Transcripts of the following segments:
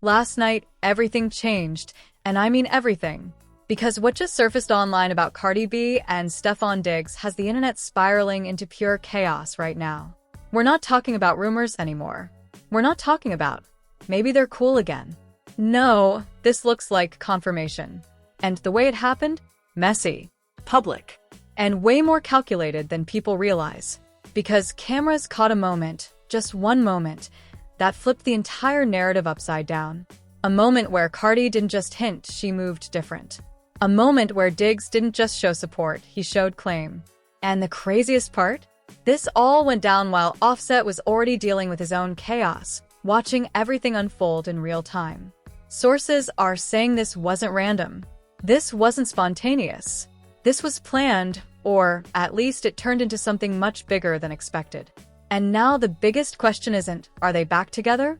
Last night, everything changed, and I mean everything. Because what just surfaced online about Cardi B and Stefon has the internet spiraling into pure chaos right now. We're not talking about rumors anymore. We're not talking about, maybe they're cool again. No, this looks like confirmation. And the way it happened? Messy, public, and way more calculated than people realize. Because cameras caught a moment, just one moment, that flipped the entire narrative upside down. A moment where Cardi didn't just hint, she moved different. A moment where Diggs didn't just show support, he showed claim. And the craziest part? This all went down while Offset was already dealing with his own chaos, watching everything unfold in real time. Sources are saying this wasn't random. This wasn't spontaneous. This was planned, or at least it turned into something much bigger than expected. And now the biggest question isn't, are they back together?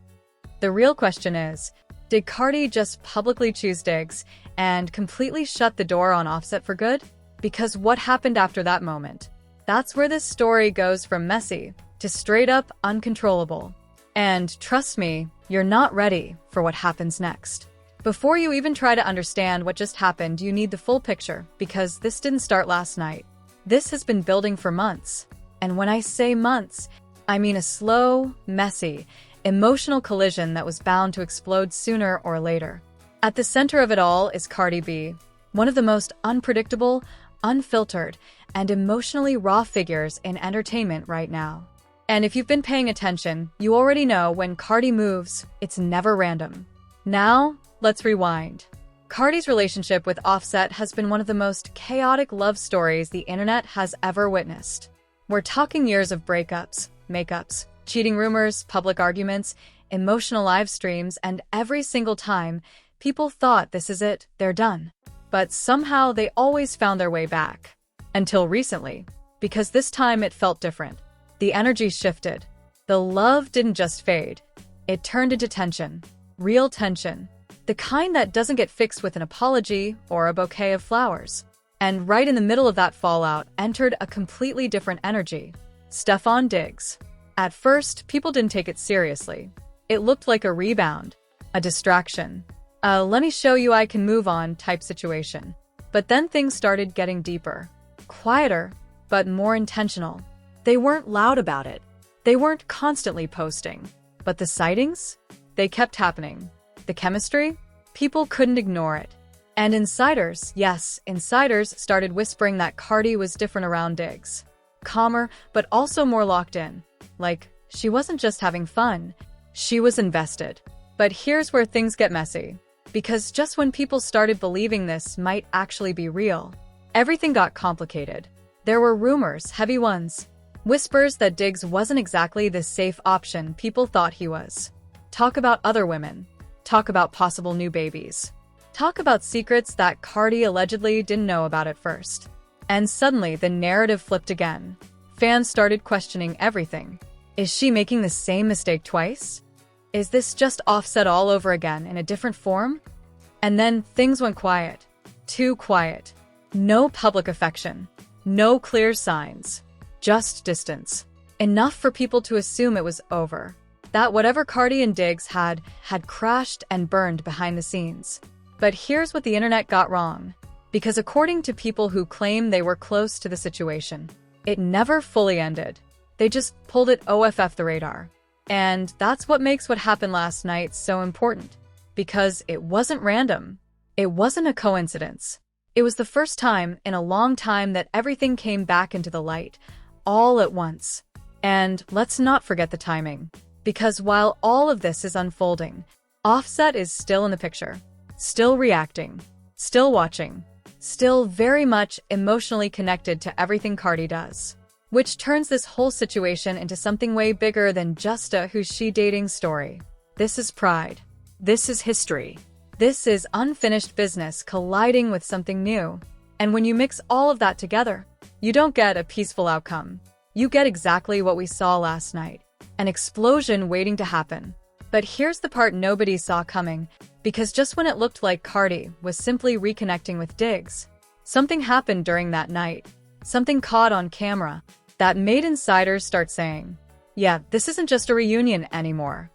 The real question is, did Cardi just publicly choose Diggs and completely shut the door on Offset for good? Because what happened after that moment? That's where this story goes from messy to straight up uncontrollable. And trust me, you're not ready for what happens next. Before you even try to understand what just happened, you need the full picture, because this didn't start last night. This has been building for months. And when I say months, I mean a slow, messy, emotional collision that was bound to explode sooner or later. At the center of it all is Cardi B, one of the most unpredictable, unfiltered, and emotionally raw figures in entertainment right now. And if you've been paying attention, you already know when Cardi moves, it's never random. Now, let's rewind. Cardi's relationship with Offset has been one of the most chaotic love stories the internet has ever witnessed. We're talking years of breakups, makeups, cheating rumors, public arguments, emotional live streams, and every single time, people thought this is it, they're done. But somehow they always found their way back. Until recently. Because this time it felt different. The energy shifted. The love didn't just fade. It turned into tension. Real tension. The kind that doesn't get fixed with an apology or a bouquet of flowers. And right in the middle of that fallout entered a completely different energy. Stefon Diggs. At first, people didn't take it seriously. It looked like a rebound, a distraction, a let me show you I can move on type situation. But then things started getting deeper, quieter, but more intentional. They weren't loud about it. They weren't constantly posting. But the sightings? They kept happening. The chemistry? People couldn't ignore it. And insiders, yes, insiders started whispering that Cardi was different around Diggs. Calmer, but also more locked in. Like, she wasn't just having fun, she was invested. But here's where things get messy. Because just when people started believing this might actually be real, everything got complicated. There were rumors, heavy ones. Whispers that Diggs wasn't exactly the safe option people thought he was. Talk about other women. Talk about possible new babies. Talk about secrets that Cardi allegedly didn't know about at first. And suddenly the narrative flipped again. Fans started questioning everything. Is she making the same mistake twice? Is this just Offset all over again in a different form? And then things went quiet. Too quiet. No public affection. No clear signs. Just distance. Enough for people to assume it was over. That whatever Cardi and Diggs had crashed and burned behind the scenes. But here's what the internet got wrong. Because according to people who claim they were close to the situation, it never fully ended. They just pulled it off the radar. And that's what makes what happened last night so important. Because it wasn't random. It wasn't a coincidence. It was the first time in a long time that everything came back into the light, all at once. And let's not forget the timing. Because while all of this is unfolding, Offset is still in the picture. Still reacting. Still watching. Still very much emotionally connected to everything Cardi does. Which turns this whole situation into something way bigger than just a who's she dating story. This is pride. This is history. This is unfinished business colliding with something new. And when you mix all of that together, you don't get a peaceful outcome. You get exactly what we saw last night. An explosion waiting to happen. But here's the part nobody saw coming, because just when it looked like Cardi was simply reconnecting with Diggs, something happened during that night. Something caught on camera that made insiders start saying, yeah, this isn't just a reunion anymore.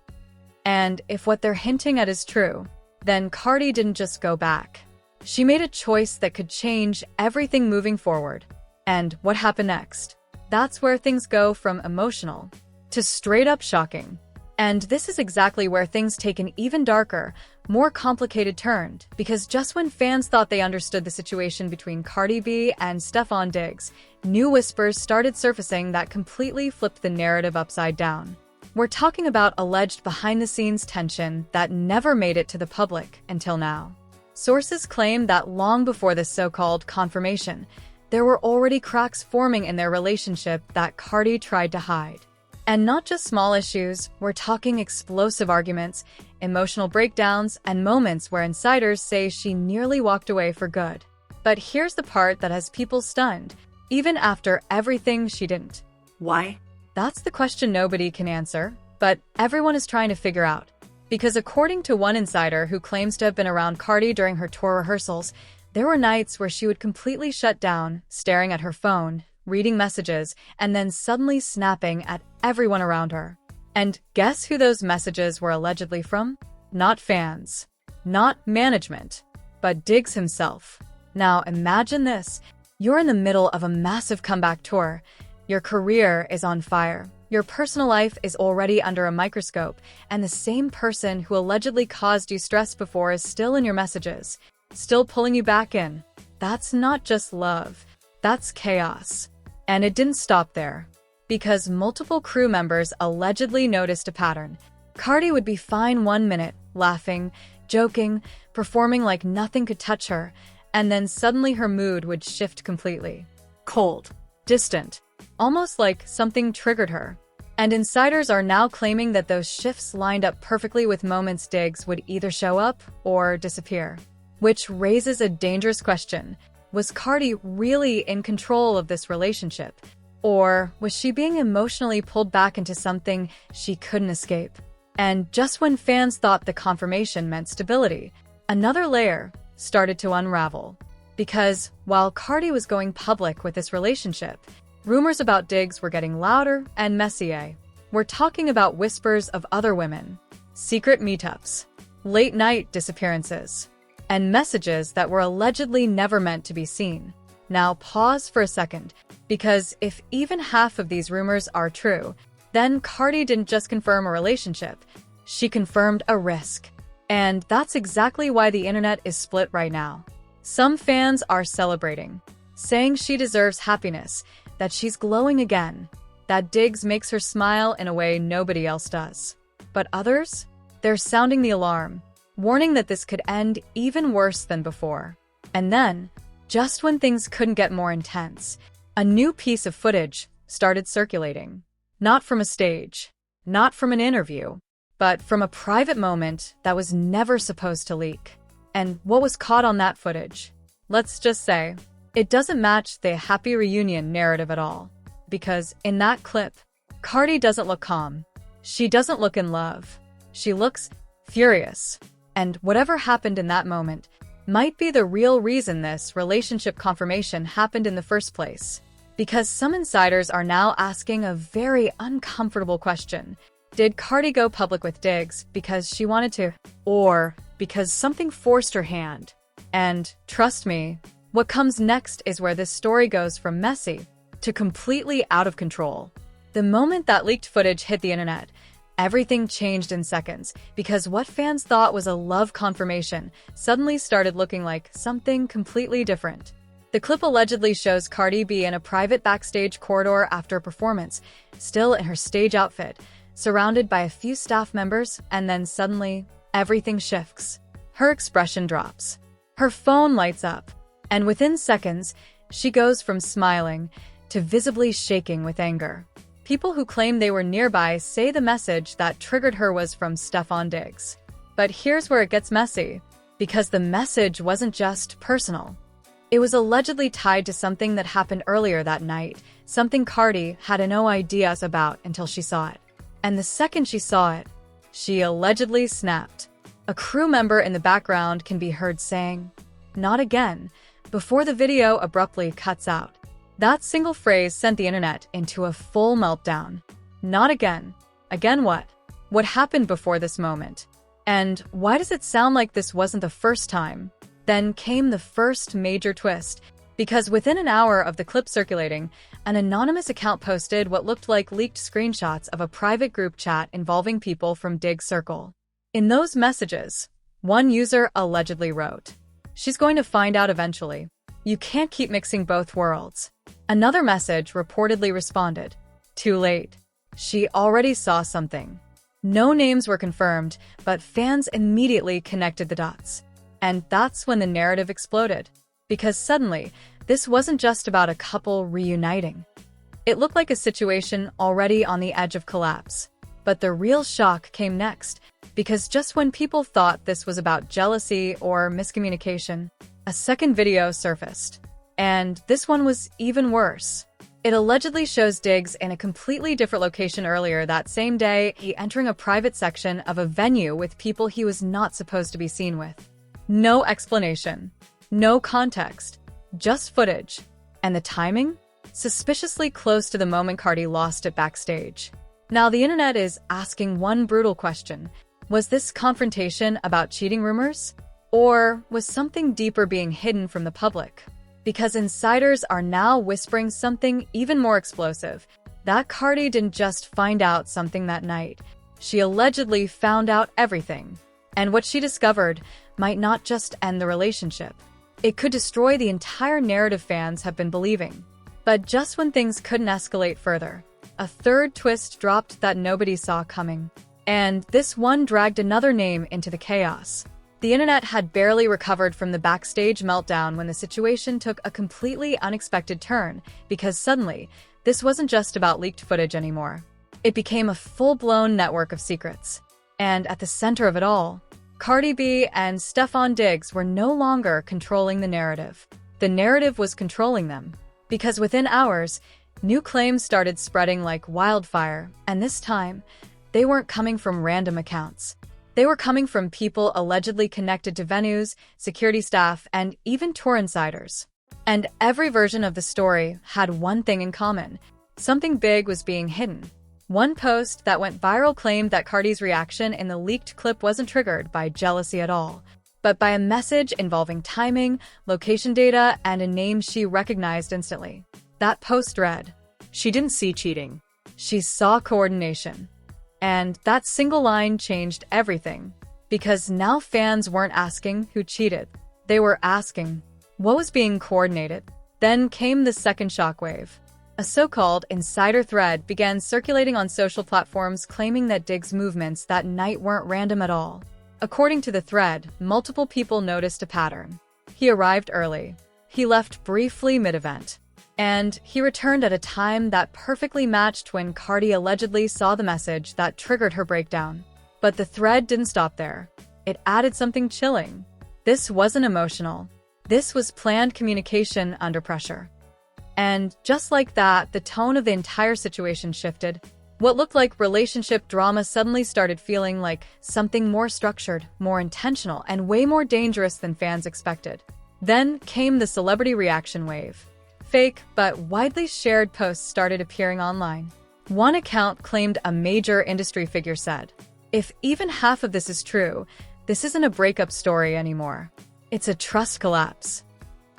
And if what they're hinting at is true, then Cardi didn't just go back. She made a choice that could change everything moving forward. And what happened next? That's where things go from emotional to straight up shocking. And this is exactly where things take an even darker, more complicated turn, because just when fans thought they understood the situation between Cardi B and Stefon Diggs, new whispers started surfacing that completely flipped the narrative upside down. We're talking about alleged behind-the-scenes tension that never made it to the public until now. Sources claim that long before this so-called confirmation, there were already cracks forming in their relationship that Cardi tried to hide. And not just small issues, we're talking explosive arguments, emotional breakdowns, and moments where insiders say she nearly walked away for good. But here's the part that has people stunned, even after everything she didn't. Why? That's the question nobody can answer, but everyone is trying to figure out. Because according to one insider who claims to have been around Cardi during her tour rehearsals, there were nights where she would completely shut down, staring at her phone, reading messages, and then suddenly snapping at everyone around her. And guess who those messages were allegedly from? Not fans, not management, but Diggs himself. Now imagine this. You're in the middle of a massive comeback tour. Your career is on fire. Your personal life is already under a microscope, and the same person who allegedly caused you stress before is still in your messages, still pulling you back in. That's not just love. That's chaos. And it didn't stop there. Because multiple crew members allegedly noticed a pattern. Cardi would be fine 1 minute, laughing, joking, performing like nothing could touch her, and then suddenly her mood would shift completely. Cold, distant, almost like something triggered her. And insiders are now claiming that those shifts lined up perfectly with moments Diggs would either show up or disappear. Which raises a dangerous question. Was Cardi really in control of this relationship? Or was she being emotionally pulled back into something she couldn't escape? And just when fans thought the confirmation meant stability, another layer started to unravel. Because while Cardi was going public with this relationship, rumors about Diggs were getting louder and messier. We're talking about whispers of other women, secret meetups, late-night disappearances, and messages that were allegedly never meant to be seen. Now pause for a second, because if even half of these rumors are true, then Cardi didn't just confirm a relationship, she confirmed a risk. And that's exactly why the internet is split right now. Some fans are celebrating, saying she deserves happiness, that she's glowing again, that Diggs makes her smile in a way nobody else does. But others? They're sounding the alarm, warning that this could end even worse than before. And then, just when things couldn't get more intense, a new piece of footage started circulating. Not from a stage, not from an interview, but from a private moment that was never supposed to leak. And what was caught on that footage? Let's just say, it doesn't match the happy reunion narrative at all. Because in that clip, Cardi doesn't look calm. She doesn't look in love. She looks furious. And whatever happened in that moment might be the real reason this relationship confirmation happened in the first place. Because some insiders are now asking a very uncomfortable question. Did Cardi go public with Diggs because she wanted to, or because something forced her hand? And trust me, what comes next is where this story goes from messy to completely out of control. The moment that leaked footage hit the internet, everything changed in seconds, because what fans thought was a love confirmation suddenly started looking like something completely different. The clip allegedly shows Cardi B in a private backstage corridor after a performance, still in her stage outfit, surrounded by a few staff members, and then suddenly, everything shifts. Her expression drops. Her phone lights up, and within seconds, she goes from smiling to visibly shaking with anger. People who claim they were nearby say the message that triggered her was from Stefon Diggs. But here's where it gets messy, because the message wasn't just personal. It was allegedly tied to something that happened earlier that night, something Cardi had no ideas about until she saw it. And the second she saw it, she allegedly snapped. A crew member in the background can be heard saying, "Not again," before the video abruptly cuts out. That single phrase sent the internet into a full meltdown. Not again. Again what? What happened before this moment? And why does it sound like this wasn't the first time? Then came the first major twist, because within an hour of the clip circulating, an anonymous account posted what looked like leaked screenshots of a private group chat involving people from Dig's circle. In those messages, one user allegedly wrote, "She's going to find out eventually. You can't keep mixing both worlds." Another message reportedly responded, "Too late. She already saw something." No names were confirmed, but fans immediately connected the dots. And that's when the narrative exploded. Because suddenly, this wasn't just about a couple reuniting. It looked like a situation already on the edge of collapse. But the real shock came next, because just when people thought this was about jealousy or miscommunication, a second video surfaced. And this one was even worse. It allegedly shows Diggs in a completely different location earlier that same day, he entering a private section of a venue with people he was not supposed to be seen with. No explanation, no context, just footage. And the timing? Suspiciously close to the moment Cardi lost it backstage. Now the internet is asking one brutal question. Was this confrontation about cheating rumors? Or was something deeper being hidden from the public? Because insiders are now whispering something even more explosive, that Cardi didn't just find out something that night. She allegedly found out everything. And what she discovered might not just end the relationship. It could destroy the entire narrative fans have been believing. But just when things couldn't escalate further, a third twist dropped that nobody saw coming. And this one dragged another name into the chaos. The internet had barely recovered from the backstage meltdown when the situation took a completely unexpected turn, because suddenly, this wasn't just about leaked footage anymore. It became a full-blown network of secrets. And at the center of it all, Cardi B and Stefon Diggs were no longer controlling the narrative. The narrative was controlling them. Because within hours, new claims started spreading like wildfire, and this time, they weren't coming from random accounts. They were coming from people allegedly connected to venues, security staff, and even tour insiders. And every version of the story had one thing in common. Something big was being hidden. One post that went viral claimed that Cardi's reaction in the leaked clip wasn't triggered by jealousy at all, but by a message involving timing, location data, and a name she recognized instantly. That post read, "She didn't see cheating. She saw coordination." And that single line changed everything, because now fans weren't asking who cheated. They were asking, what was being coordinated? Then came the second shockwave. A so-called insider thread began circulating on social platforms claiming that Diggs' movements that night weren't random at all. According to the thread, multiple people noticed a pattern. He arrived early. He left briefly mid-event. And he returned at a time that perfectly matched when Cardi allegedly saw the message that triggered her breakdown. But the thread didn't stop there. It added something chilling. This wasn't emotional. This was planned communication under pressure. And just like that, the tone of the entire situation shifted. What looked like relationship drama suddenly started feeling like something more structured, more intentional, and way more dangerous than fans expected. Then came the celebrity reaction wave. Fake, but widely shared posts started appearing online. One account claimed a major industry figure said, "If even half of this is true, this isn't a breakup story anymore. It's a trust collapse."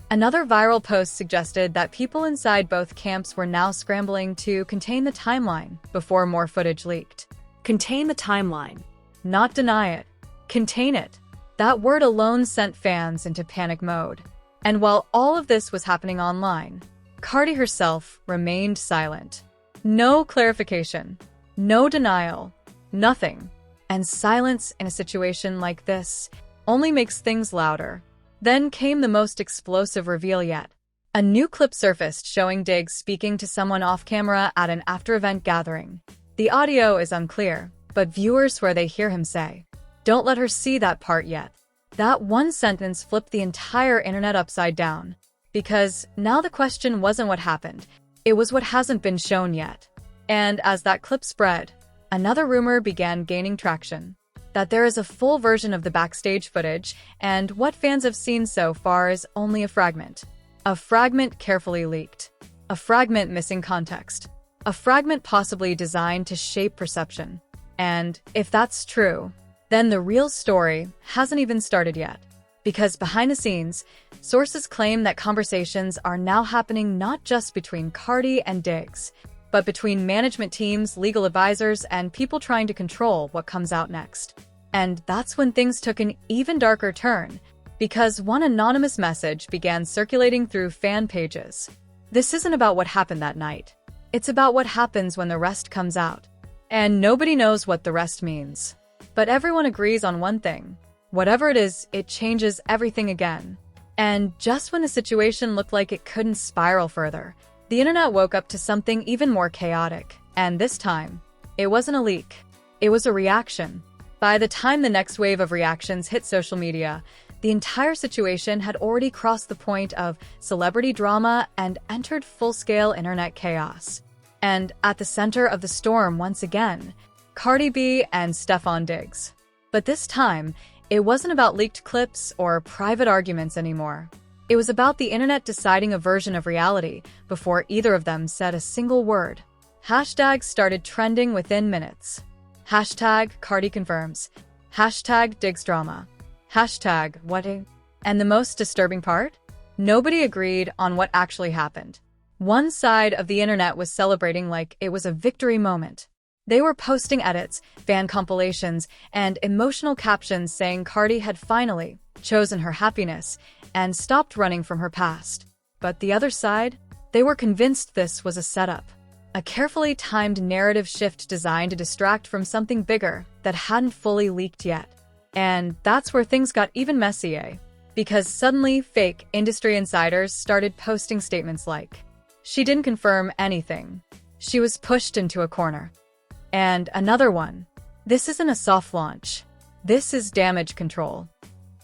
Another viral post suggested that people inside both camps were now scrambling to contain the timeline before more footage leaked. Contain the timeline. Not deny it. Contain it. That word alone sent fans into panic mode. And while all of this was happening online, Cardi herself remained silent. No clarification, no denial, nothing. And silence in a situation like this only makes things louder. Then came the most explosive reveal yet. A new clip surfaced showing Diggs speaking to someone off-camera at an after-event gathering. The audio is unclear, but viewers swear they hear him say, "Don't let her see that part yet." That one sentence flipped the entire internet upside down. Because now the question wasn't what happened, it was what hasn't been shown yet. And as that clip spread, another rumor began gaining traction. That there is a full version of the backstage footage, and what fans have seen so far is only a fragment. A fragment carefully leaked. A fragment missing context. A fragment possibly designed to shape perception. And if that's true, then the real story hasn't even started yet. Because behind the scenes, sources claim that conversations are now happening not just between Cardi and Diggs, but between management teams, legal advisors, and people trying to control what comes out next. And that's when things took an even darker turn, because one anonymous message began circulating through fan pages. This isn't about what happened that night. It's about what happens when the rest comes out. And nobody knows what the rest means. But everyone agrees on one thing. Whatever it is, it changes everything again. And just when the situation looked like it couldn't spiral further, the internet woke up to something even more chaotic. And this time, it wasn't a leak. It was a reaction. By the time the next wave of reactions hit social media, the entire situation had already crossed the point of celebrity drama and entered full-scale internet chaos. And at the center of the storm once again, Cardi B and Stefon Diggs. But this time, it wasn't about leaked clips or private arguments anymore. It was about the internet deciding a version of reality before either of them said a single word. Hashtags started trending within minutes. Hashtag Cardi confirms. Hashtag Diggs drama. Hashtag what? And the most disturbing part? Nobody agreed on what actually happened. One side of the internet was celebrating like it was a victory moment. They were posting edits, fan compilations, and emotional captions saying Cardi had finally chosen her happiness and stopped running from her past. But the other side? They were convinced this was a setup. A carefully timed narrative shift designed to distract from something bigger that hadn't fully leaked yet. And that's where things got even messier. Because suddenly, fake industry insiders started posting statements like, "She didn't confirm anything. She was pushed into a corner." And another one, "This isn't a soft launch. This is damage control."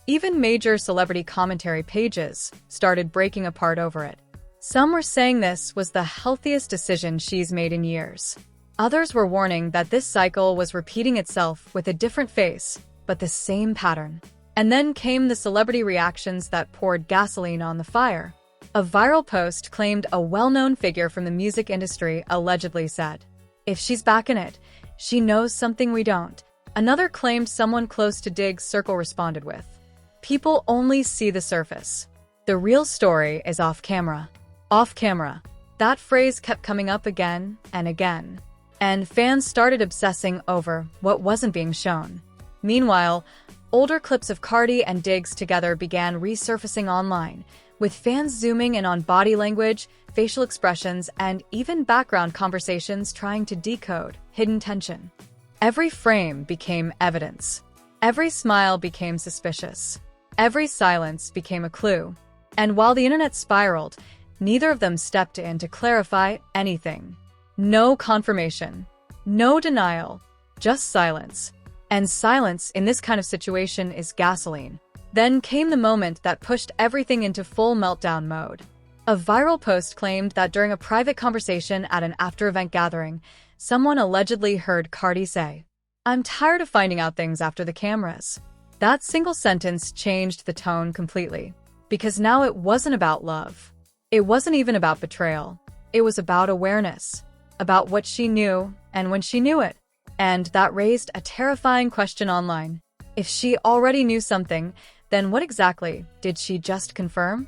Even major celebrity commentary pages started breaking apart over it. Some were saying this was the healthiest decision she's made in years. Others were warning that this cycle was repeating itself with a different face, but the same pattern. And then came the celebrity reactions that poured gasoline on the fire. A viral post claimed a well-known figure from the music industry allegedly said, "If she's back in it, she knows something we don't." Another claimed someone close to Diggs' circle responded with, "People only see the surface. The real story is off camera." Off camera. That phrase kept coming up again and again. And fans started obsessing over what wasn't being shown. Meanwhile, older clips of Cardi and Diggs together began resurfacing online, with fans zooming in on body language, facial expressions, and even background conversations trying to decode hidden tension. Every frame became evidence. Every smile became suspicious. Every silence became a clue. And while the internet spiraled, neither of them stepped in to clarify anything. No confirmation. No denial. Just silence. And silence in this kind of situation is gasoline. Then came the moment that pushed everything into full meltdown mode. A viral post claimed that during a private conversation at an after-event gathering, someone allegedly heard Cardi say, "I'm tired of finding out things after the cameras." That single sentence changed the tone completely. Because now it wasn't about love. It wasn't even about betrayal. It was about awareness. About what she knew and when she knew it. And that raised a terrifying question online. If she already knew something, then what exactly did she just confirm?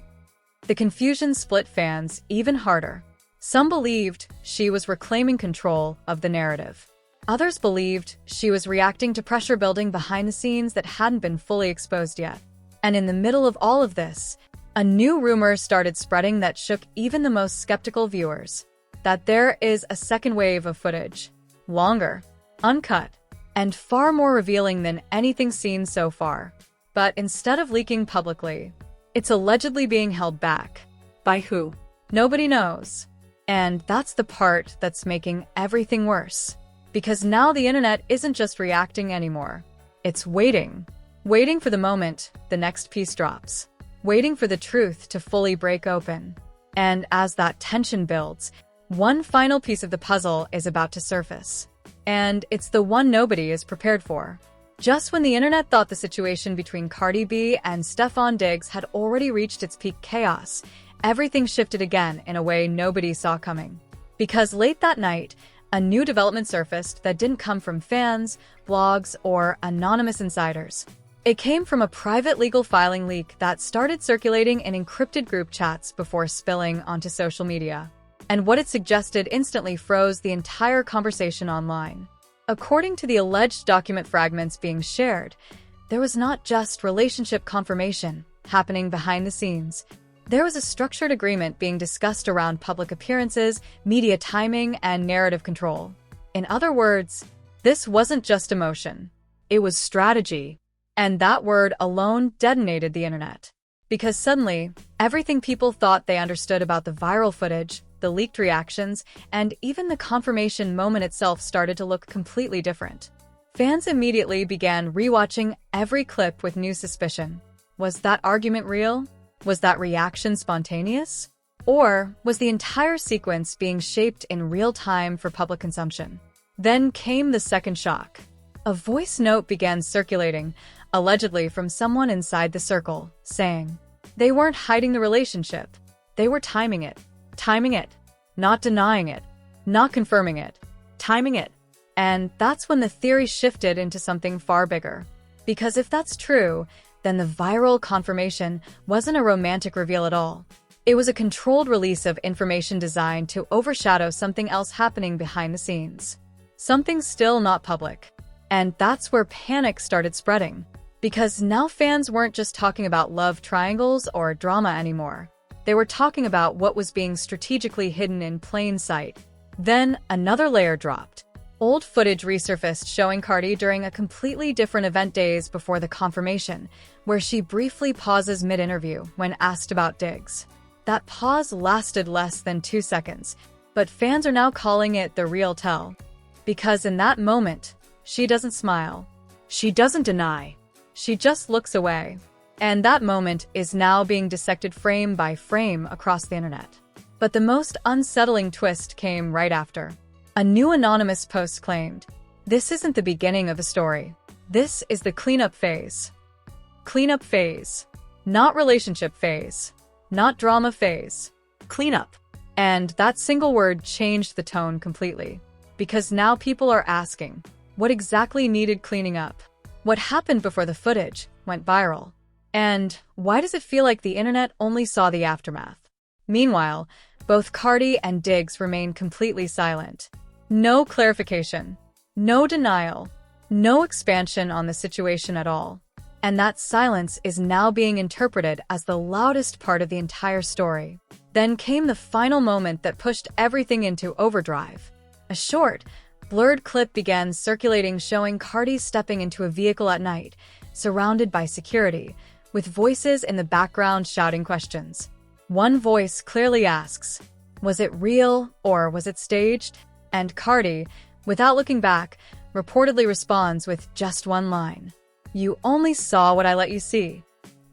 The confusion split fans even harder. Some believed she was reclaiming control of the narrative. Others believed she was reacting to pressure building behind the scenes that hadn't been fully exposed yet. And in the middle of all of this, a new rumor started spreading that shook even the most skeptical viewers. That there is a second wave of footage. Longer, uncut, and far more revealing than anything seen so far. But instead of leaking publicly, it's allegedly being held back. By who? Nobody knows. And that's the part that's making everything worse. Because now the internet isn't just reacting anymore. It's waiting. Waiting for the moment the next piece drops. Waiting for the truth to fully break open. And as that tension builds, one final piece of the puzzle is about to surface. And it's the one nobody is prepared for. Just when the internet thought the situation between Cardi B and Stefon Diggs had already reached its peak chaos, everything shifted again in a way nobody saw coming. Because late that night, a new development surfaced that didn't come from fans, blogs, or anonymous insiders. It came from a private legal filing leak that started circulating in encrypted group chats before spilling onto social media. And what it suggested instantly froze the entire conversation online. According to the alleged document fragments being shared, there was not just relationship confirmation happening behind the scenes. There was a structured agreement being discussed around public appearances, media timing, and narrative control. In other words, this wasn't just emotion. It was strategy. And that word alone detonated the internet. Because suddenly, everything people thought they understood about the viral footage, the leaked reactions, and even the confirmation moment itself started to look completely different. Fans immediately began rewatching every clip with new suspicion. Was that argument real? Was that reaction spontaneous? Or was the entire sequence being shaped in real time for public consumption? Then came the second shock. A voice note began circulating, allegedly from someone inside the circle, saying, they weren't hiding the relationship. They were timing it. Timing it. Not denying it. Not confirming it. Timing it. And that's when the theory shifted into something far bigger. Because if that's true, then the viral confirmation wasn't a romantic reveal at all. It was a controlled release of information designed to overshadow something else happening behind the scenes. Something still not public. And that's where panic started spreading. Because now fans weren't just talking about love triangles or drama anymore. They were talking about what was being strategically hidden in plain sight. Then another layer dropped. Old footage resurfaced showing Cardi during a completely different event days before the confirmation, where she briefly pauses mid-interview when asked about Diggs. That pause lasted less than 2 seconds, but fans are now calling it the real tell. Because in that moment, she doesn't smile. She doesn't deny. She just looks away. And that moment is now being dissected frame by frame across the internet. But the most unsettling twist came right after. A new anonymous post claimed, "This isn't the beginning of the story. This is the cleanup phase." Cleanup phase. Not relationship phase. Not drama phase. Cleanup. And that single word changed the tone completely. Because now people are asking, what exactly needed cleaning up? What happened before the footage went viral? And why does it feel like the internet only saw the aftermath? Meanwhile, both Cardi and Diggs remain completely silent. No clarification, no denial, no expansion on the situation at all. And that silence is now being interpreted as the loudest part of the entire story. Then came the final moment that pushed everything into overdrive. A short, blurred clip began circulating showing Cardi stepping into a vehicle at night, surrounded by security, with voices in the background shouting questions. One voice clearly asks, was it real or was it staged? And Cardi, without looking back, reportedly responds with just one line. You only saw what I let you see.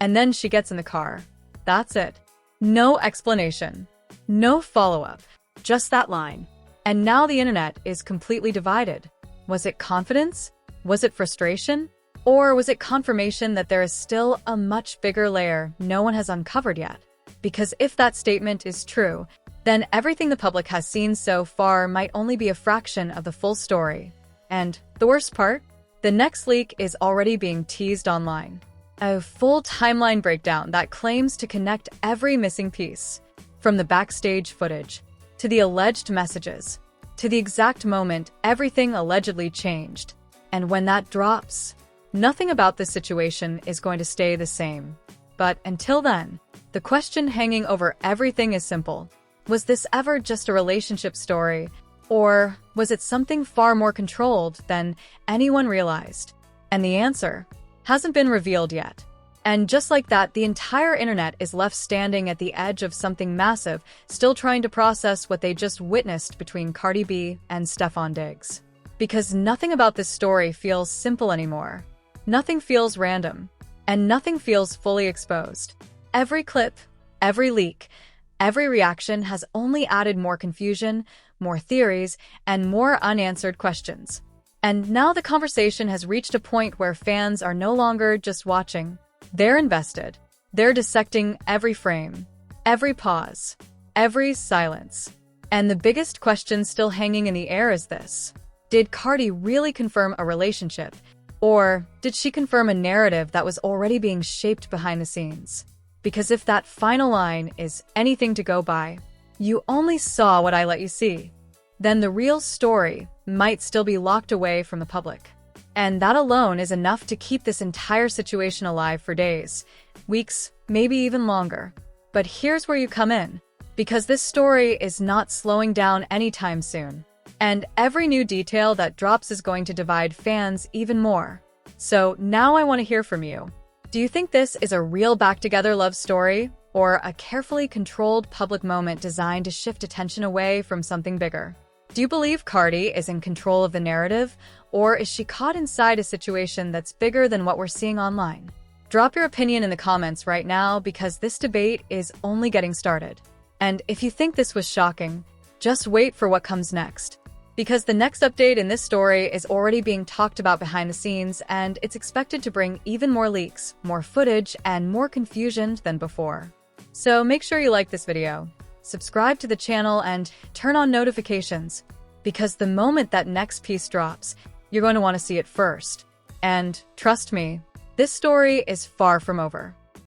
And then she gets in the car. That's it. No explanation. No follow-up. Just that line. And now the internet is completely divided. Was it confidence? Was it frustration? Or was it confirmation that there is still a much bigger layer no one has uncovered yet? Because if that statement is true, then everything the public has seen so far might only be a fraction of the full story. And the worst part? The next leak is already being teased online. A full timeline breakdown that claims to connect every missing piece, from the backstage footage, to the alleged messages, to the exact moment everything allegedly changed. And when that drops, nothing about this situation is going to stay the same. But until then, the question hanging over everything is simple. Was this ever just a relationship story? Or was it something far more controlled than anyone realized? And the answer hasn't been revealed yet. And just like that, the entire internet is left standing at the edge of something massive, still trying to process what they just witnessed between Cardi B and Stefon Diggs. Because nothing about this story feels simple anymore. Nothing feels random. And nothing feels fully exposed. Every clip, every leak, every reaction has only added more confusion, more theories, and more unanswered questions. And now the conversation has reached a point where fans are no longer just watching. They're invested. They're dissecting every frame, every pause, every silence. And the biggest question still hanging in the air is this: did Cardi really confirm a relationship? Or did she confirm a narrative that was already being shaped behind the scenes? Because if that final line is anything to go by, "You only saw what I let you see," then the real story might still be locked away from the public. And that alone is enough to keep this entire situation alive for days, weeks, maybe even longer. But here's where you come in, because this story is not slowing down anytime soon. And every new detail that drops is going to divide fans even more. So now I want to hear from you. Do you think this is a real back-together love story, or a carefully controlled public moment designed to shift attention away from something bigger? Do you believe Cardi is in control of the narrative, or is she caught inside a situation that's bigger than what we're seeing online? Drop your opinion in the comments right now, because this debate is only getting started. And if you think this was shocking, just wait for what comes next. Because the next update in this story is already being talked about behind the scenes, and it's expected to bring even more leaks, more footage, and more confusion than before. So make sure you like this video, subscribe to the channel, and turn on notifications, because the moment that next piece drops, you're going to want to see it first. And trust me, this story is far from over.